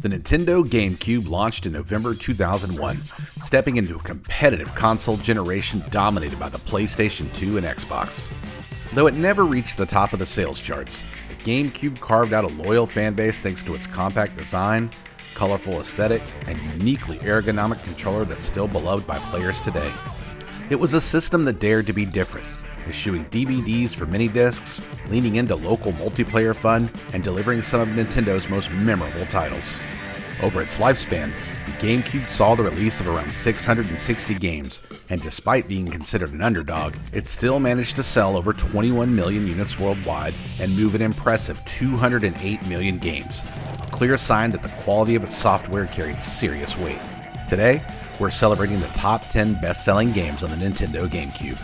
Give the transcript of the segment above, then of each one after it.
The Nintendo GameCube launched in November 2001, stepping into a competitive console generation dominated by the PlayStation 2 and Xbox. Though it never reached the top of the sales charts, the GameCube carved out a loyal fanbase thanks to its compact design, colorful aesthetic, and uniquely ergonomic controller that's still beloved by players today. It was a system that dared to be different, eschewing DVDs for mini-discs, leaning into local multiplayer fun, and delivering some of Nintendo's most memorable titles. Over its lifespan, the GameCube saw the release of around 660 games, and despite being considered an underdog, it still managed to sell over 21 million units worldwide and move an impressive 208 million games, a clear sign that the quality of its software carried serious weight. Today, we're celebrating the top 10 best-selling games on the Nintendo GameCube.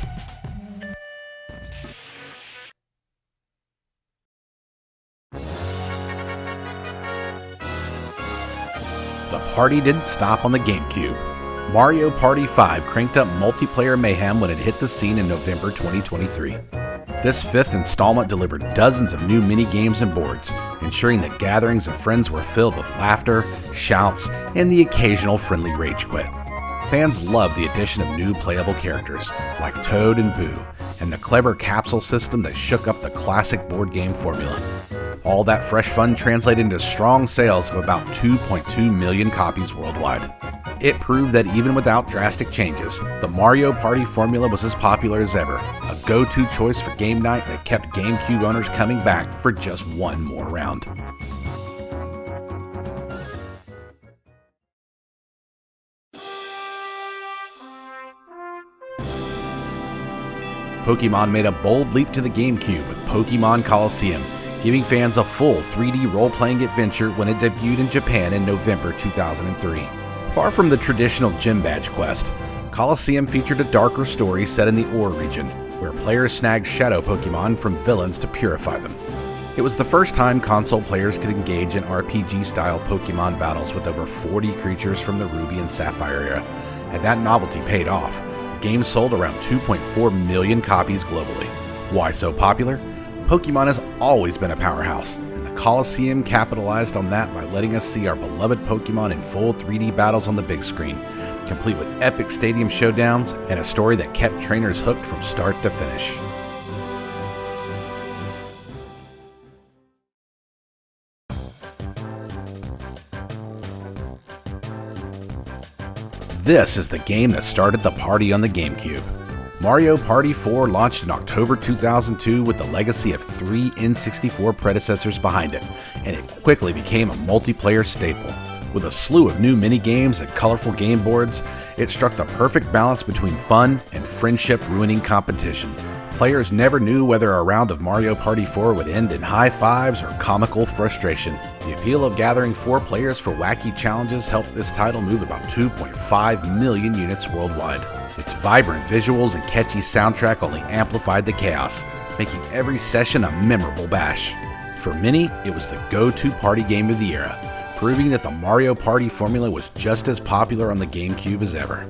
The party didn't stop on the GameCube. Mario Party 5 cranked up multiplayer mayhem when it hit the scene in November 2023. This fifth installment delivered dozens of new mini-games and boards, ensuring that gatherings of friends were filled with laughter, shouts, and the occasional friendly rage quit. Fans loved the addition of new playable characters, like Toad and Boo, and the clever capsule system that shook up the classic board game formula. All that fresh fun translated into strong sales of about 2.2 million copies worldwide. It proved that even without drastic changes, the Mario Party formula was as popular as ever, a go-to choice for game night that kept GameCube owners coming back for just one more round. Pokemon made a bold leap to the GameCube with Pokemon Colosseum, giving fans a full 3D role-playing adventure when it debuted in Japan in November 2003. Far from the traditional gym badge quest, Colosseum featured a darker story set in the Ore region, where players snagged shadow Pokemon from villains to purify them. It was the first time console players could engage in RPG-style Pokemon battles with over 40 creatures from the Ruby and Sapphire era, and that novelty paid off. The game sold around 2.4 million copies globally. Why so popular? Pokemon has always been a powerhouse, and the Colosseum capitalized on that by letting us see our beloved Pokemon in full 3D battles on the big screen, complete with epic stadium showdowns and a story that kept trainers hooked from start to finish. This is the game that started the party on the GameCube. Mario Party 4 launched in October 2002 with the legacy of 3 N64 predecessors behind it, and it quickly became a multiplayer staple. With a slew of new mini-games and colorful game boards, it struck the perfect balance between fun and friendship-ruining competition. Players never knew whether a round of Mario Party 4 would end in high fives or comical frustration. The appeal of gathering 4 players for wacky challenges helped this title move about 2.5 million units worldwide. Its vibrant visuals and catchy soundtrack only amplified the chaos, making every session a memorable bash. For many, it was the go-to party game of the era, proving that the Mario Party formula was just as popular on the GameCube as ever.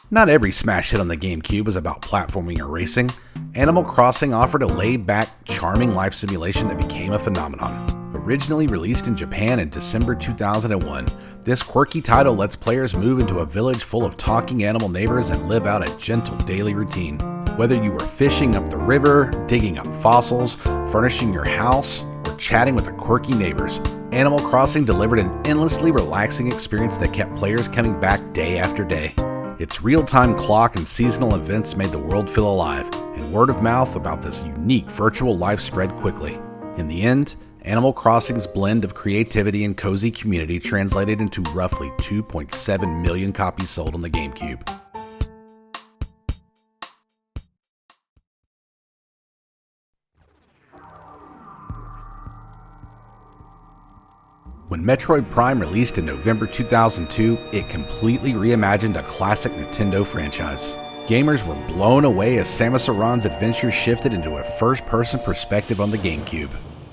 Not every smash hit on the GameCube was about platforming or racing. Animal Crossing offered a laid-back, charming life simulation that became a phenomenon. Originally released in Japan in December 2001, this quirky title lets players move into a village full of talking animal neighbors and live out a gentle daily routine. Whether you were fishing up the river, digging up fossils, furnishing your house, or chatting with the quirky neighbors, Animal Crossing delivered an endlessly relaxing experience that kept players coming back day after day. Its real-time clock and seasonal events made the world feel alive, and word of mouth about this unique virtual life spread quickly. In the end, Animal Crossing's blend of creativity and cozy community translated into roughly 2.7 million copies sold on the GameCube. When Metroid Prime released in November 2002, it completely reimagined a classic Nintendo franchise. Gamers were blown away as Samus Aran's adventure shifted into a first-person perspective on the GameCube.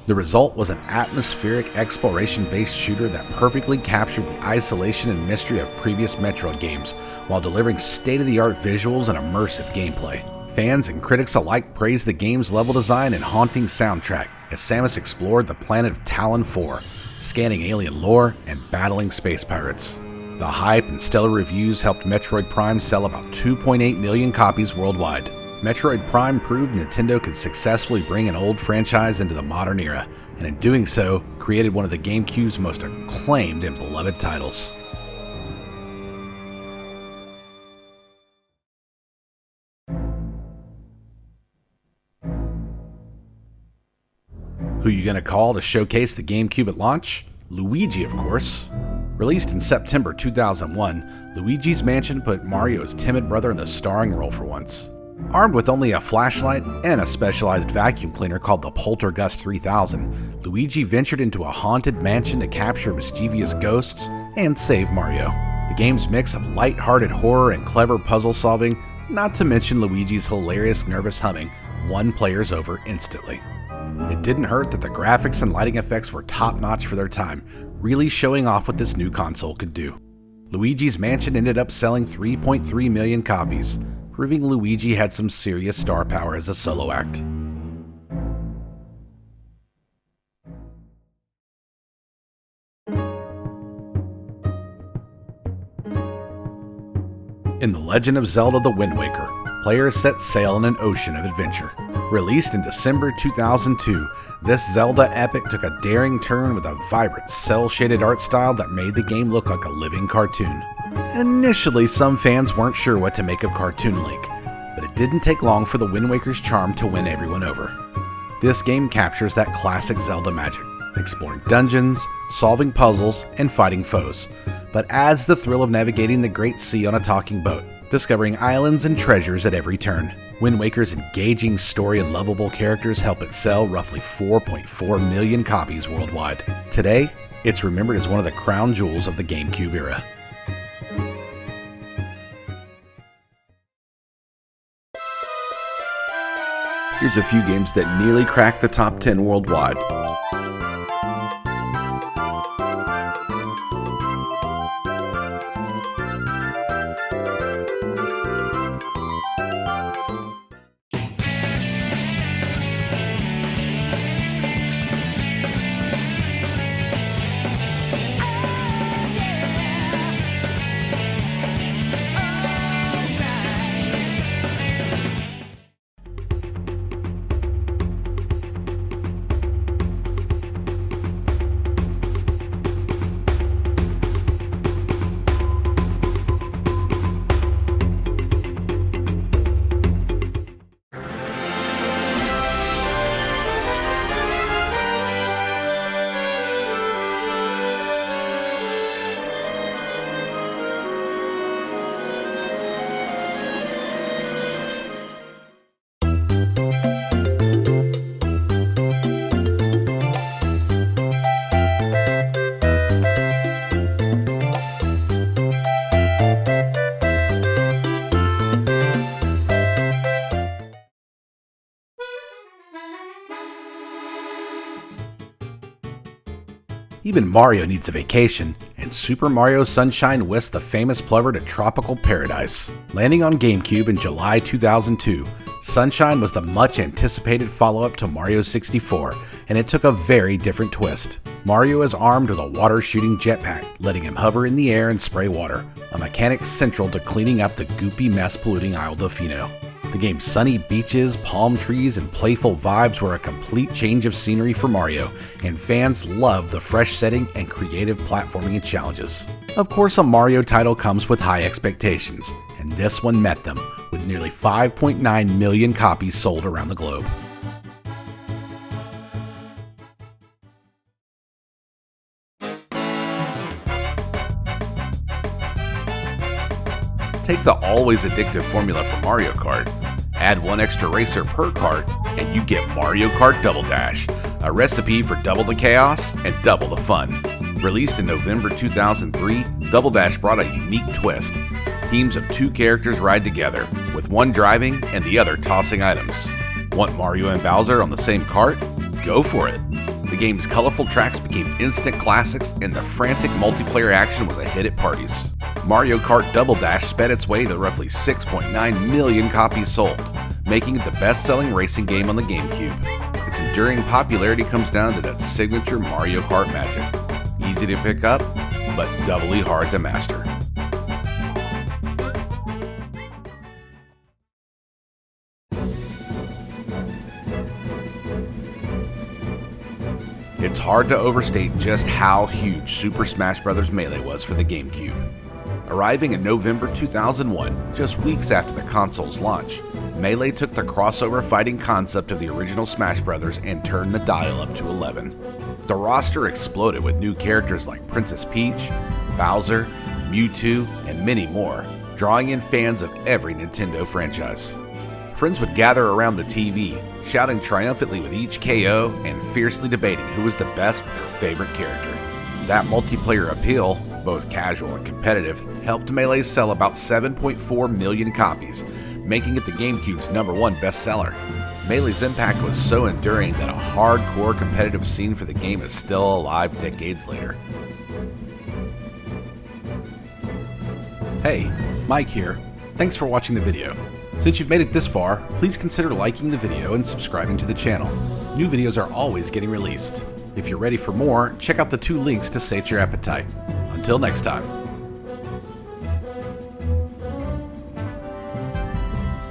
The result was an atmospheric exploration-based shooter that perfectly captured the isolation and mystery of previous Metroid games, while delivering state-of-the-art visuals and immersive gameplay. Fans and critics alike praised the game's level design and haunting soundtrack as Samus explored the planet of Talon 4, scanning alien lore and battling space pirates. The hype and stellar reviews helped Metroid Prime sell about 2.8 million copies worldwide. Metroid Prime proved Nintendo could successfully bring an old franchise into the modern era, and in doing so, created one of the GameCube's most acclaimed and beloved titles. Who you gonna call to showcase the GameCube at launch? Luigi, of course. Released in September 2001, Luigi's Mansion put Mario's timid brother in the starring role for once. Armed with only a flashlight and a specialized vacuum cleaner called the Poltergust 3000, Luigi ventured into a haunted mansion to capture mischievous ghosts and save Mario. The game's mix of light-hearted horror and clever puzzle solving, not to mention Luigi's hilarious nervous humming, won players over instantly. It didn't hurt that the graphics and lighting effects were top-notch for their time, really showing off what this new console could do. Luigi's Mansion ended up selling 3.3 million copies, proving Luigi had some serious star power as a solo act. In The Legend of Zelda: The Wind Waker, players set sail in an ocean of adventure. Released in December 2002, this Zelda epic took a daring turn with a vibrant, cel-shaded art style that made the game look like a living cartoon. Initially, some fans weren't sure what to make of Cartoon Link, but it didn't take long for the Wind Waker's charm to win everyone over. This game captures that classic Zelda magic, exploring dungeons, solving puzzles, and fighting foes, but adds the thrill of navigating the Great Sea on a talking boat, discovering islands and treasures at every turn. Wind Waker's engaging story and lovable characters help it sell roughly 4.4 million copies worldwide. Today, it's remembered as one of the crown jewels of the GameCube era. Here's a few games that nearly cracked the top 10 worldwide. Even Mario needs a vacation, and Super Mario Sunshine whisks the famous plover to tropical paradise. Landing on GameCube in July 2002, Sunshine was the much-anticipated follow-up to Mario 64, and it took a very different twist. Mario is armed with a water-shooting jetpack, letting him hover in the air and spray water, a mechanic central to cleaning up the goopy mess polluting Isle Delfino. The game's sunny beaches, palm trees, and playful vibes were a complete change of scenery for Mario, and fans loved the fresh setting and creative platforming and challenges. Of course, a Mario title comes with high expectations, and this one met them, with nearly 5.9 million copies sold around the globe. Take the always addictive formula for Mario Kart, add one extra racer per kart, and you get Mario Kart Double Dash, a recipe for double the chaos and double the fun. Released in November 2003, Double Dash brought a unique twist. Teams of two characters ride together, with one driving and the other tossing items. Want Mario and Bowser on the same kart? Go for it! The game's colorful tracks became instant classics, and the frantic multiplayer action was a hit at parties. Mario Kart Double Dash sped its way to roughly 6.9 million copies sold, making it the best-selling racing game on the GameCube. Its enduring popularity comes down to that signature Mario Kart magic. Easy to pick up, but doubly hard to master. It's hard to overstate just how huge Super Smash Bros. Melee was for the GameCube. Arriving in November 2001, just weeks after the console's launch, Melee took the crossover fighting concept of the original Smash Bros. And turned the dial up to 11. The roster exploded with new characters like Princess Peach, Bowser, Mewtwo, and many more, drawing in fans of every Nintendo franchise. Friends would gather around the TV, shouting triumphantly with each KO and fiercely debating who was the best with their favorite character. That multiplayer appeal, both casual and competitive, helped Melee sell about 7.4 million copies, making it the GameCube's #1 bestseller. Melee's impact was so enduring that a hardcore competitive scene for the game is still alive decades later. Hey, Mike here. Thanks for watching the video. Since you've made it this far, please consider liking the video and subscribing to the channel. New videos are always getting released. If you're ready for more, check out the 2 links to sate your appetite. Until next time.